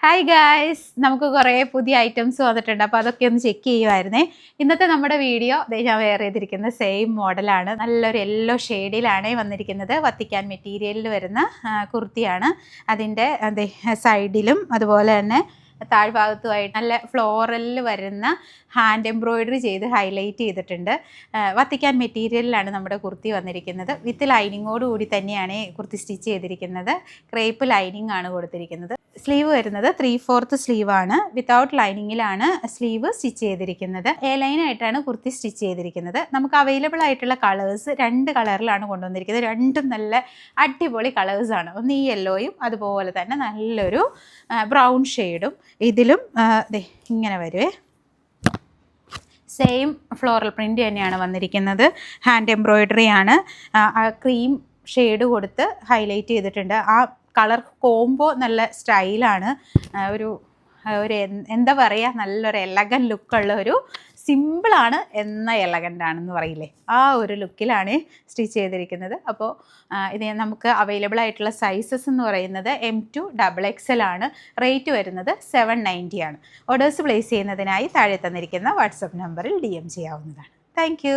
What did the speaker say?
Hi guys, നമുക്ക് കുറേ പുതിയ ഐറ്റംസ് വന്നിട്ടുണ്ട്. അപ്പോൾ അതൊക്കെ ഒന്ന് ചെക്ക് ചെയ്യുമായിരുന്നേ. ഇന്നത്തെ നമ്മുടെ വീഡിയോ ഞാൻ വെയർ ചെയ്തിരിക്കുന്ന സെയിം മോഡലാണ്. നല്ലൊരു യെല്ലോ ഷെയ്ഡിലാണ് വന്നിരിക്കുന്നത്. വത്തിക്കാൻ മെറ്റീരിയലിൽ വരുന്ന കുർത്തിയാണ്. അതിൻ്റെ സൈഡിലും അതുപോലെ തന്നെ താഴ്ഭാഗത്തുമായിട്ട് നല്ല ഫ്ലോറലിൽ വരുന്ന ഹാൻഡ് എംബ്രോയിഡറി ചെയ്ത് ഹൈലൈറ്റ് ചെയ്തിട്ടുണ്ട്. വത്തിക്കാൻ മെറ്റീരിയലിലാണ് നമ്മുടെ കുർത്തി വന്നിരിക്കുന്നത്. വിത്ത് ലൈനിങ്ങോട് കൂടി തന്നെയാണ് കുർത്തി സ്റ്റിച്ച് ചെയ്തിരിക്കുന്നത്. ക്രേപ്പ് ലൈനിങ് ആണ് കൊടുത്തിരിക്കുന്നത്. സ്ലീവ് വരുന്നത് 3/4 സ്ലീവാണ്. വിത്തൗട്ട് ലൈനിങ്ങിലാണ് സ്ലീവ് സ്റ്റിച്ച് ചെയ്തിരിക്കുന്നത്. എ ലൈനായിട്ടാണ് കുർത്തി സ്റ്റിച്ച് ചെയ്തിരിക്കുന്നത്. നമുക്ക് അവൈലബിൾ ആയിട്ടുള്ള കളേഴ്സ് 2 കളറിലാണ് കൊണ്ടുവന്നിരിക്കുന്നത്. രണ്ടും നല്ല അടിപൊളി കളേഴ്സാണ്. ഒന്ന് ഈ യെല്ലോയും അതുപോലെ തന്നെ നല്ലൊരു ബ്രൗൺ ഷെയ്ഡും. ഇതിലും ഇങ്ങനെ വരുവേ. സെയിം ഫ്ലോറൽ പ്രിൻ്റ് തന്നെയാണ് വന്നിരിക്കുന്നത്. ഹാൻഡ് എംബ്രോയിഡറി ആണ്. ക്രീം ഷെയ്ഡ് കൊടുത്ത് ഹൈലൈറ്റ് ചെയ്തിട്ടുണ്ട്. ആ കളർ കോംബോ നല്ല സ്റ്റൈലാണ്. ഒരു എന്താ പറയുക, നല്ലൊരു എലഗൻ ലുക്കുള്ള ഒരു സിമ്പിളാണ് എന്ന എലഗൻ്റ് ആണെന്ന് പറയില്ലേ, ആ ഒരു ലുക്കിലാണ് സ്റ്റിച്ച് ചെയ്തിരിക്കുന്നത്. അപ്പോൾ ഇത് നമുക്ക് അവൈലബിൾ ആയിട്ടുള്ള സൈസസ് എന്ന് പറയുന്നത് M2 XXL ആണ്. റേറ്റ് വരുന്നത് 790 ആണ്. ഓർഡേഴ്സ് പ്ലേസ് ചെയ്യുന്നതിനായി താഴെ തന്നിരിക്കുന്ന വാട്സപ്പ് നമ്പറിൽ DM ചെയ്യാവുന്നതാണ്. താങ്ക്